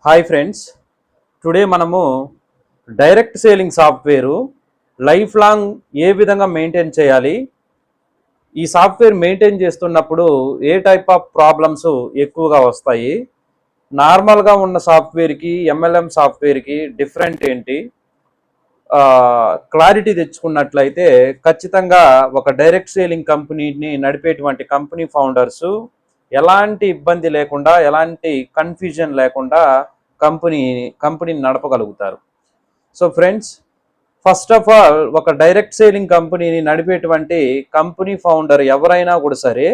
Hi friends, today మనము direct selling software life long ఏ విధంగా మెయింటైన్ చేయాలి, ఈ సాఫ్ట్వేర్ మెయింటైన్ చేస్తున్నప్పుడు ఏ టైప్ ఆఫ్ ప్రాబ్లమ్స్ ఎక్కువగా వస్తాయి, నార్మల్గా ఉన్న సాఫ్ట్వేర్కి ఎంఎల్ఎం సాఫ్ట్వేర్కి డిఫరెంట్ ఏంటి, క్లారిటీ తెచ్చుకున్నట్లయితే ఖచ్చితంగా ఒక డైరెక్ట్ సేలింగ్ కంపెనీని నడిపేటువంటి కంపెనీ ఫౌండర్స్ ఎలాంటి ఇబ్బంది లేకుండా, ఎలాంటి కన్ఫ్యూజన్ లేకుండా కంపెనీని నడపగలుగుతారు. So friends, first of all ఒక డైరెక్ట్ సేలింగ్ కంపెనీని నడిపేటువంటి కంపెనీ ఫౌండర్ ఎవరైనా కూడా సరే,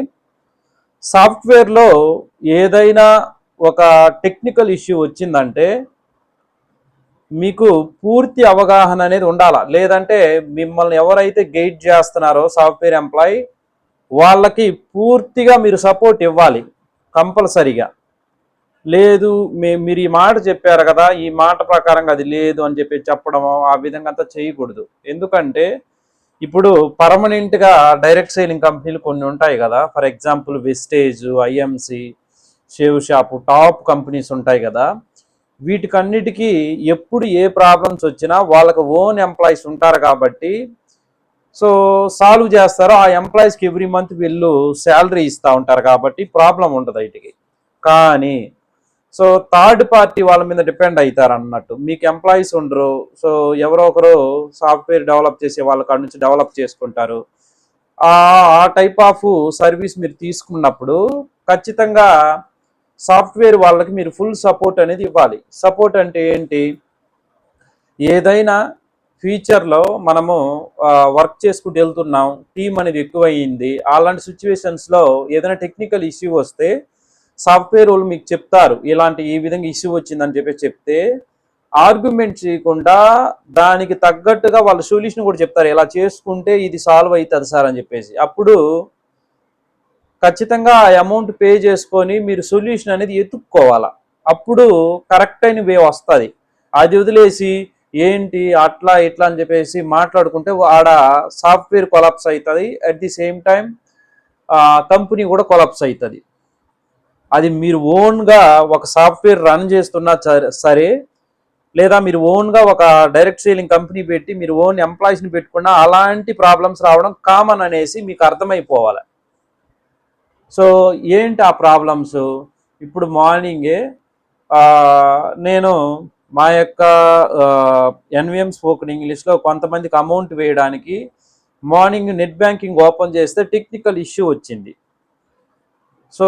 సాఫ్ట్వేర్లో ఏదైనా ఒక టెక్నికల్ ఇష్యూ వచ్చిందంటే మీకు పూర్తి అవగాహన అనేది ఉండాలా. లేదంటే మిమ్మల్ని ఎవరైతే గైడ్ చేస్తున్నారో సాఫ్ట్వేర్ ఎంప్లాయీ, వాళ్ళకి పూర్తిగా మీరు సపోర్ట్ ఇవ్వాలి కంపల్సరీగా. లేదు మీరు ఈ మాట చెప్పారు కదా, ఈ మాట ప్రకారంగా అది లేదు అని చెప్పి చెప్పడం, ఆ విధంగా అంతా చేయకూడదు. ఎందుకంటే ఇప్పుడు పర్మనెంట్గా డైరెక్ట్ సేలింగ్ కంపెనీలు కొన్ని ఉంటాయి కదా. ఫర్ ఎగ్జాంపుల్ వెస్టేజ్, IMC, shave shop, top companies ఉంటాయి కదా. వీటికన్నిటికీ ఎప్పుడు ఏ ప్రాబ్లమ్స్ వచ్చినా వాళ్ళకి ఓన్ ఎంప్లాయీస్ ఉంటారు కాబట్టి సో సాల్వ్ చేస్తారు. ఆ ఎంప్లాయీస్కి ఎవ్రీ మంత్ వీళ్ళు శాలరీ ఇస్తూ ఉంటారు కాబట్టి ప్రాబ్లం ఉండదు వీటికి. కానీ సో థర్డ్ పార్టీ వాళ్ళ మీద డిపెండ్ అవుతారు అన్నట్టు. మీకు ఎంప్లాయీస్ ఉండరు, సో ఎవరో ఒకరు సాఫ్ట్వేర్ డెవలప్ చేసే వాళ్ళ కాడ నుంచి డెవలప్ చేసుకుంటారు. ఆ టైప్ ఆఫ్ సర్వీస్ మీరు తీసుకున్నప్పుడు ఖచ్చితంగా సాఫ్ట్వేర్ వాళ్ళకి మీరు ఫుల్ సపోర్ట్ అనేది ఇవ్వాలి. సపోర్ట్ అంటే ఏంటి? ఏదైనా ఫ్యూచర్లో మనము వర్క్ చేసుకుంటూ వెళ్తున్నాం, టీం అనేది ఎక్కువయ్యింది, అలాంటి సిచ్యువేషన్స్లో ఏదైనా టెక్నికల్ ఇష్యూ వస్తే సాఫ్ట్వేర్ వాళ్ళు మీకు చెప్తారు, ఇలాంటి ఈ విధంగా ఇష్యూ వచ్చిందని చెప్పి చెప్తే ఆర్గ్యుమెంట్ చేయకుండా దానికి తగ్గట్టుగా వాళ్ళ సొల్యూషన్ కూడా చెప్తారు. ఇలా చేసుకుంటే ఇది సాల్వ్ అవుతుంది సార్ అని చెప్పేసి. అప్పుడు ఖచ్చితంగా ఆ అమౌంట్ పే చేసుకొని మీరు సొల్యూషన్ అనేది ఎత్తుక్కోవాలా. అప్పుడు కరెక్ట్ అయిన వే వస్తుంది. అది వదిలేసి ఏంటి అట్లా ఇట్లా అని చెప్పేసి మాట్లాడుకుంటే ఆడ సాఫ్ట్వేర్ కొలాప్స్ అవుతుంది. At the same time company కూడా కొలాప్స్ అవుతుంది. అది మీరు ఓన్గా ఒక సాఫ్ట్వేర్ రన్ చేస్తున్నా సరే, లేదా మీరు ఓన్గా ఒక డైరెక్ట్ సేలింగ్ కంపెనీ పెట్టి మీరు ఓన్ ఎంప్లాయీస్ని పెట్టుకున్నా అలాంటి ప్రాబ్లమ్స్ రావడం కామన్ అనేసి మీకు అర్థమైపోవాలి. సో ఏంటి ఆ ప్రాబ్లమ్స్? ఇప్పుడు మార్నింగే నేను మా యొక్క ఎన్విఎం స్పోకెన్ ఇంగ్లీష్లో కొంతమందికి అమౌంట్ వేయడానికి మార్నింగ్ నెట్ బ్యాంకింగ్ ఓపెన్ చేస్తే టెక్నికల్ ఇష్యూ వచ్చింది. సో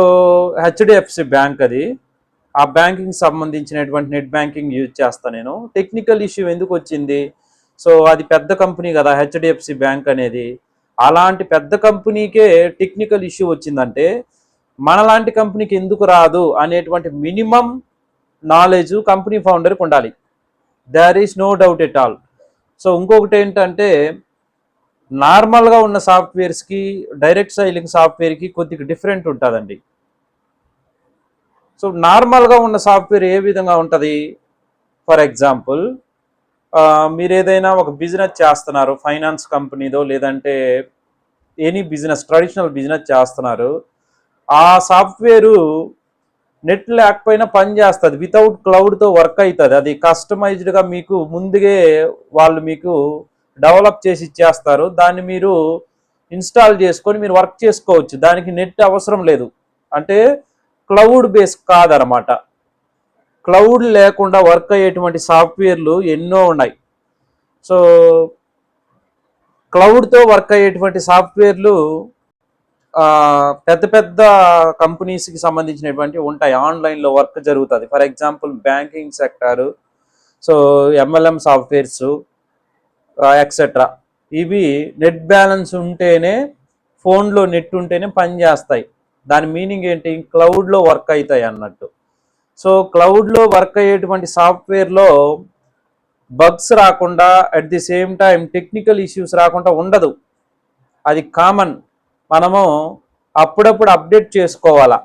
హెచ్డిఎఫ్సి బ్యాంక్ అది, ఆ బ్యాంకింగ్ సంబంధించినటువంటి నెట్ బ్యాంకింగ్ యూజ్ చేస్తాను నేను. టెక్నికల్ ఇష్యూ ఎందుకు వచ్చింది? సో అది పెద్ద కంపెనీ కదా హెచ్డిఎఫ్సి బ్యాంక్ అనేది. అలాంటి పెద్ద కంపెనీకే టెక్నికల్ ఇష్యూ వచ్చిందంటే మనలాంటి కంపెనీకి ఎందుకు రాదు అనేటువంటి మినిమం నాలెడ్జ్ కంపెనీ ఫౌండర్కి ఉండాలి. There is no doubt at all. So ఇంకొకటి ఏంటంటే, నార్మల్గా ఉన్న సాఫ్ట్వేర్స్కి డైరెక్ట్ సేలింగ్ సాఫ్ట్వేర్కి కొద్దిగా డిఫరెంట్ ఉంటుందండి. సో నార్మల్గా ఉన్న సాఫ్ట్వేర్ ఏ విధంగా ఉంటుంది? ఫర్ ఎగ్జాంపుల్, మీరు ఏదైనా ఒక బిజినెస్ చేస్తున్నారు, ఫైనాన్స్ కంపెనీదో లేదంటే ఎనీ బిజినెస్, ట్రెడిషనల్ బిజినెస్ చేస్తున్నారు. ఆ సాఫ్ట్వేరు నెట్ లేకపోయినా పని చేస్తుంది, వితౌట్ క్లౌడ్తో వర్క్ అవుతుంది. అది కస్టమైజ్డ్గా మీకు ముందుగే వాళ్ళు మీకు డెవలప్ చేసి ఇచ్చేస్తారు. దాన్ని మీరు ఇన్స్టాల్ చేసుకొని మీరు వర్క్ చేసుకోవచ్చు. దానికి నెట్ అవసరం లేదు. అంటే క్లౌడ్ బేస్ కాదనమాట. క్లౌడ్ లేకుండా వర్క్ అయ్యేటువంటి సాఫ్ట్వేర్లు ఎన్నో ఉన్నాయి. సో క్లౌడ్తో వర్క్ అయ్యేటువంటి సాఫ్ట్వేర్లు పెద్ద పెద్ద కంపెనీస్కి సంబంధించినటువంటి ఉంటాయి. ఆన్లైన్లో వర్క్ జరుగుతుంది. For example banking sector, so MLM softwares etcetera. ఇవి నెట్ బ్యాలెన్స్ ఉంటేనే, ఫోన్లో నెట్ ఉంటేనే పనిచేస్తాయి. దాని మీనింగ్ ఏంటి? క్లౌడ్లో వర్క్ అవుతాయి అన్నట్టు. సో క్లౌడ్లో వర్క్ అయ్యేటువంటి సాఫ్ట్వేర్లో బగ్స్ రాకుండా, at the same time technical issues రాకుండా ఉండదు. అది కామన్. మనము అప్పుడప్పుడు అప్డేట్ చేసుకోవాలా.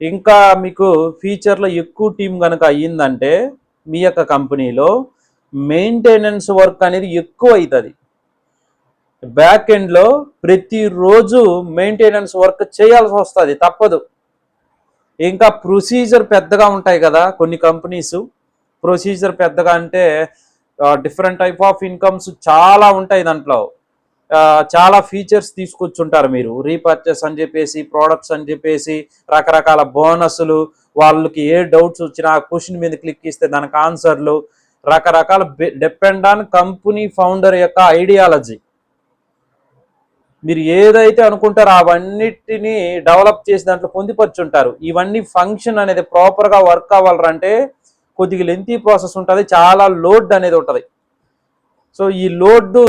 ఇంకా మీకు ఫ్యూచర్లో ఎక్కువ టీం కనుక అయ్యిందంటే మీ యొక్క కంపెనీలో మెయింటెనెన్స్ వర్క్ అనేది ఎక్కువ అవుతుంది. బ్యాక్ ఎండ్లో ప్రతిరోజు మెయింటెనెన్స్ వర్క్ చేయాల్సి వస్తుంది, తప్పదు. ఇంకా ప్రొసీజర్ పెద్దగా ఉంటాయి కదా కొన్ని కంపెనీస్. ప్రొసీజర్ పెద్దగా అంటే డిఫరెంట్ టైప్ ఆఫ్ ఇన్కమ్స్ చాలా ఉంటాయి దాంట్లో. చాలా ఫీచర్స్ తీసుకొచ్చుంటారు మీరు. రీపర్చేస్ అని చెప్పేసి, ప్రోడక్ట్స్ అని చెప్పేసి, రకరకాల బోనస్లు, వాళ్ళకి ఏ డౌట్స్ వచ్చినా ఆ క్వశ్చన్ మీద క్లిక్ ఇస్తే దానికి ఆన్సర్లు, రకరకాల డిపెండ్ ఆన్ కంపెనీ ఫౌండర్ యొక్క ఐడియాలజీ. మీరు ఏదైతే అనుకుంటారో అవన్నిటిని డెవలప్ చేసి దాంట్లో పొందుపరుచుంటారు. ఇవన్నీ ఫంక్షన్ అనేది ప్రాపర్గా వర్క్ అవ్వాలంటే కొద్దిగా లెంతీ ప్రాసెస్ ఉంటుంది, చాలా లోడ్ అనేది ఉంటుంది. సో ఈ లోడ్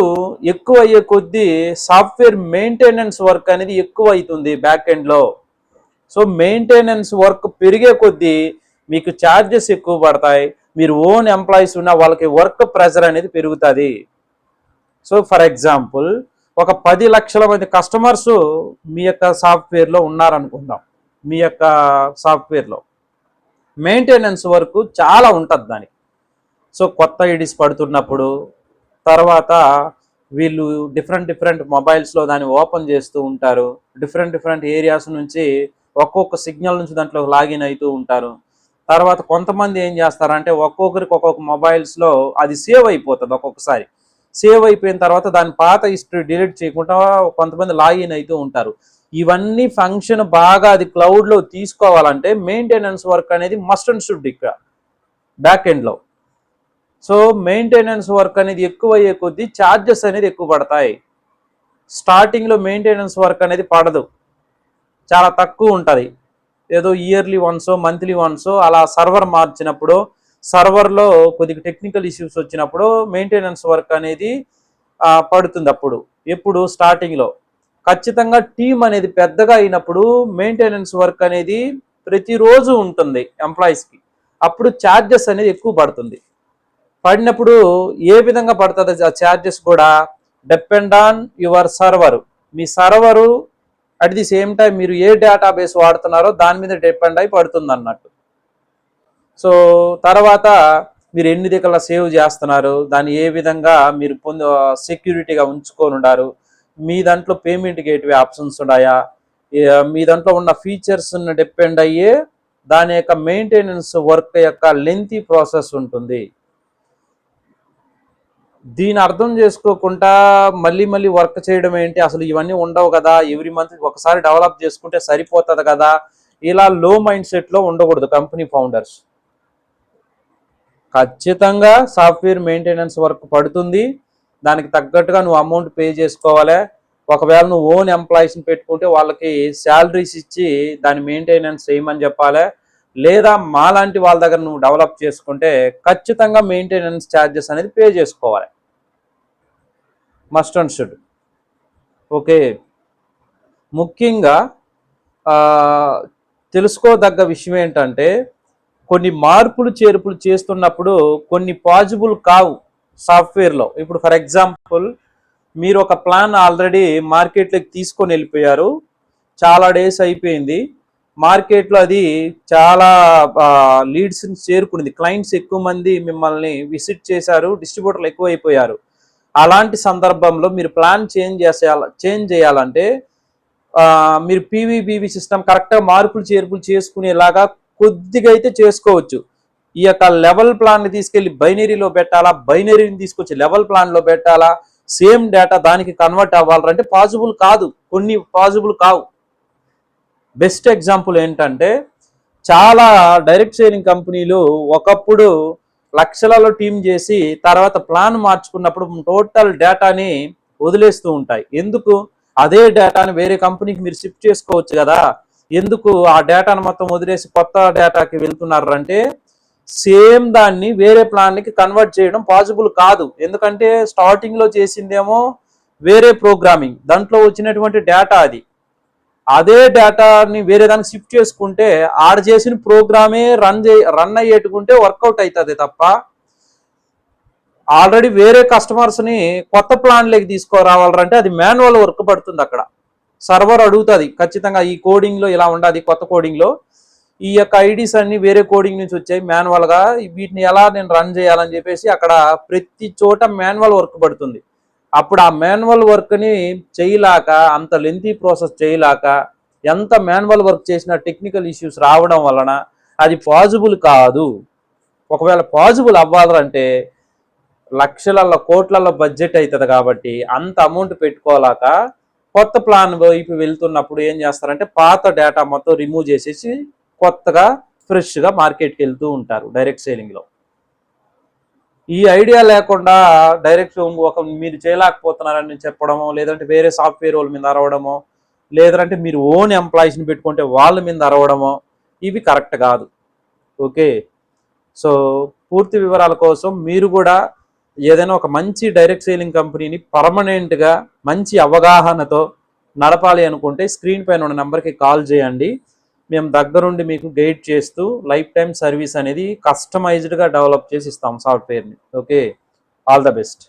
ఎక్కువ అయ్యే కొద్దీ సాఫ్ట్వేర్ మెయింటెనెన్స్ వర్క్ అనేది ఎక్కువ అవుతుంది బ్యాక్ ఎండ్లో. సో మెయింటెనెన్స్ వర్క్ పెరిగే కొద్దీ మీకు ఛార్జెస్ ఎక్కువ పడతాయి. మీరు ఓన్ ఎంప్లాయీస్ ఉన్న వాళ్ళకి వర్క్ ప్రెషర్ అనేది పెరుగుతుంది. సో ఫర్ ఎగ్జాంపుల్ ఒక 10 లక్షల మంది కస్టమర్స్ మీ యొక్క సాఫ్ట్వేర్లో ఉన్నారనుకుందాం. మీ యొక్క సాఫ్ట్వేర్లో మెయింటెనెన్స్ వర్క్ చాలా ఉంటుంది దానికి. సో కొత్త ఐడీస్ పడుతున్నప్పుడు, తర్వాత వీళ్ళు డిఫరెంట్ మొబైల్స్లో దాన్ని ఓపెన్ చేస్తూ ఉంటారు. డిఫరెంట్ ఏరియాస్ నుంచి ఒక్కొక్క సిగ్నల్ నుంచి దాంట్లో లాగిన్ అవుతూ ఉంటారు. తర్వాత కొంతమంది ఏం చేస్తారంటే ఒక్కొక్కరికి ఒక్కొక్క మొబైల్స్లో అది సేవ్ అయిపోతుంది. ఒక్కొక్కసారి సేవ్ అయిపోయిన తర్వాత దాని పాత హిస్టరీ డిలీట్ చేయకుండా కొంతమంది లాగిన్ అవుతూ ఉంటారు. ఇవన్నీ ఫంక్షన్ బాగా అది క్లౌడ్లో తీసుకోవాలంటే మెయింటెనెన్స్ వర్క్ అనేది మస్ట్ అండ్ షుడ్ ఇక్కడ బ్యాక్ ఎండ్లో. సో మెయింటెనెన్స్ వర్క్ అనేది ఎక్కువ అయ్యే కొద్దీ ఛార్జెస్ అనేది ఎక్కువ పడతాయి. స్టార్టింగ్లో మెయింటెనెన్స్ వర్క్ అనేది పడదు, చాలా తక్కువ ఉంటుంది. ఏదో ఇయర్లీ వన్సో మంత్లీ వన్సో అలా సర్వర్ మార్చినప్పుడు, సర్వర్లో కొద్దిగా టెక్నికల్ ఇష్యూస్ వచ్చినప్పుడు మెయింటెనెన్స్ వర్క్ అనేది పడుతుంది. అప్పుడు ఎప్పుడు స్టార్టింగ్లో ఖచ్చితంగా టీం అనేది పెద్దగా అయినప్పుడు మెయింటెనెన్స్ వర్క్ అనేది ప్రతిరోజు ఉంటుంది ఎంప్లాయీస్కి. అప్పుడు ఛార్జెస్ అనేది ఎక్కువ పడుతుంది. పడినప్పుడు ఏ విధంగా పడుతుంది ఆ ఛార్జెస్ కూడా depend on your server. Me server at the same time మీరు ఏ డేటాబేస్ వాడుతున్నారో దాని మీద డిపెండ్ అయి పడుతుంది అన్నట్టు. సో తర్వాత మీరు ఎన్ని దిక్కుల సేవ్ చేస్తున్నారు, దాన్ని ఏ విధంగా మీరు సెక్యూరిటీగా ఉంచుకొని ఉన్నారు, మీ దాంట్లో పేమెంట్ గేట్వే ఆప్షన్స్ ఉన్నాయా, మీ దాంట్లో ఉన్న ఫీచర్స్ డిపెండ్ అయ్యే దాని యొక్క మెయింటెనెన్స్ వర్క్ యొక్క లెంతీ ప్రాసెస్ ఉంటుంది. దీని అర్థం చేసుకోకుండా మళ్ళీ వర్క్ చేయడం ఏంటి, అసలు ఇవన్నీ ఉండవు కదా, ఎవ్రీ మంత్ ఒకసారి డెవలప్ చేసుకుంటే సరిపోతుంది కదా, ఇలా లో మైండ్ సెట్లో ఉండకూడదు కంపెనీ ఫౌండర్స్. ఖచ్చితంగా సాఫ్ట్వేర్ మెయింటెనెన్స్ వర్క్ పడుతుంది, దానికి తగ్గట్టుగా నువ్వు అమౌంట్ పే చేసుకోవాలి. ఒకవేళ నువ్వు ఓన్ ఎంప్లాయీస్ని పెట్టుకుంటే వాళ్ళకి శాలరీస్ ఇచ్చి దాని మెయింటెనెన్స్ చేయమని చెప్పాలి. లేదా మాలాంటి వాళ్ళ దగ్గర నువ్వు డెవలప్ చేసుకుంటే ఖచ్చితంగా మెయింటెనెన్స్ ఛార్జెస్ అనేది పే చేసుకోవాలి, మస్ట్ అండ్ షుడ్. ఓకే, ముఖ్యంగా తెలుసుకోదగ్గ విషయం ఏంటంటే కొన్ని మార్పులు చేర్పులు చేస్తున్నప్పుడు కొన్ని పాజిబుల్ కావు సాఫ్ట్వేర్లో. ఇప్పుడు ఫర్ ఎగ్జాంపుల్ మీరు ఒక ప్లాన్ ఆల్రెడీ మార్కెట్లోకి తీసుకొని వెళ్ళిపోయారు, చాలా డేస్ అయిపోయింది, మార్కెట్లో అది చాలా లీడ్స్ని చేరుకునేది, క్లయింట్స్ ఎక్కువ మంది మిమ్మల్ని విజిట్ చేశారు, డిస్ట్రిబ్యూటర్లు ఎక్కువ అయిపోయారు. అలాంటి సందర్భంలో మీరు ప్లాన్ చేంజ్ చేయాలంటే మీరు పీవీబీవీ సిస్టమ్ కరెక్ట్గా మార్పులు చేర్పులు చేసుకునేలాగా కొద్దిగా అయితే చేసుకోవచ్చు. ఈ యొక్క లెవెల్ ప్లాన్ని తీసుకెళ్ళి బైనరీలో పెట్టాలా, బైనరీని తీసుకొచ్చి లెవెల్ ప్లాన్లో పెట్టాలా, సేమ్ డేటా దానికి కన్వర్ట్ అవ్వాలంటే పాసిబుల్ కాదు, కొన్ని పాసిబుల్ కావు. బెస్ట్ ఎగ్జాంపుల్ ఏంటంటే చాలా డైరెక్ట్ సేలింగ్ కంపెనీలు ఒకప్పుడు లక్షలలో టీం చేసి తర్వాత ప్లాన్ మార్చుకున్నప్పుడు టోటల్ డేటాని వదిలేస్తూ ఉంటాయి. ఎందుకు? అదే డేటాని వేరే కంపెనీకి మీరు షిఫ్ట్ చేసుకోవచ్చు కదా, ఎందుకు ఆ డేటాను మొత్తం వదిలేసి కొత్త డేటాకి వెళ్తున్నారు అంటే సేమ్ దాన్ని వేరే ప్లాన్కి కన్వర్ట్ చేయడం పాసిబుల్ కాదు. ఎందుకంటే స్టార్టింగ్లో చేసిందేమో వేరే ప్రోగ్రామింగ్, దాంట్లో వచ్చినటువంటి డేటా అది, అదే డేటాని వేరే దానికి షిఫ్ట్ చేసుకుంటే ఆడ చేసిన ప్రోగ్రామే రన్ అయ్యేటుకుంటే వర్కౌట్ అవుతుంది తప్ప ఆల్రెడీ వేరే కస్టమర్స్ని కొత్త ప్లాన్లోకి తీసుకురావాలంటే అది మాన్యువల్ వర్క్ పడుతుంది. అక్కడ సర్వర్ అడుగుతుంది ఖచ్చితంగా ఈ కోడింగ్లో ఇలా ఉండాలి, కొత్త కోడింగ్లో ఈ యొక్క ఐడీస్ అన్ని వేరే కోడింగ్ నుంచి వచ్చాయి మాన్యువల్గా, వీటిని ఎలా నేను రన్ చేయాలని చెప్పేసి అక్కడ ప్రతి చోట మాన్యువల్ వర్క్ పడుతుంది. అప్పుడు ఆ మాన్యువల్ వర్క్ని చేయలేక, అంత లెంతీ ప్రాసెస్ చేయలేక ఎంత మాన్యువల్ వర్క్ చేసినా టెక్నికల్ ఇష్యూస్ రావడం వలన అది పాజిబుల్ కాదు. ఒకవేళ పాజిబుల్ అవ్వాలంటే లక్షలలో కోట్లలో బడ్జెట్ అవుతుంది కాబట్టి అంత అమౌంట్ పెట్టుకోలేక కొత్త ప్లాన్ వైపు వెళ్తున్నప్పుడు ఏం చేస్తారంటే పాత డేటా మొత్తం రిమూవ్ చేసేసి కొత్తగా ఫ్రెష్గా మార్కెట్కి వెళ్తూ ఉంటారు డైరెక్ట్ సేలింగ్లో. ఈ ఐడియా లేకుండా డైరెక్ట్ ఒక మీరు చేయలేకపోతున్నారని చెప్పడమో, లేదంటే వేరే సాఫ్ట్వేర్ వాళ్ళ మీద అరవడమో, లేదంటే మీరు ఓన్ ఎంప్లాయీస్ని పెట్టుకుంటే వాళ్ళ మీద అరవడమో ఇవి కరెక్ట్ కాదు. ఓకే, సో పూర్తి వివరాల కోసం మీరు కూడా ఏదైనా ఒక మంచి డైరెక్ట్ సేలింగ్ కంపెనీని పర్మనెంట్గా మంచి అవగాహనతో నడపాలి అనుకుంటే స్క్రీన్ పైన ఉన్న నెంబర్కి కాల్ చేయండి. మేము దగ్గరుండి మీకు గైడ్ చేస్తూ లైఫ్ టైం సర్వీస్ అనేది కస్టమైజ్డ్గా డెవలప్ చేసి ఇస్తాం సాఫ్ట్వేర్ని. Okay, all the best.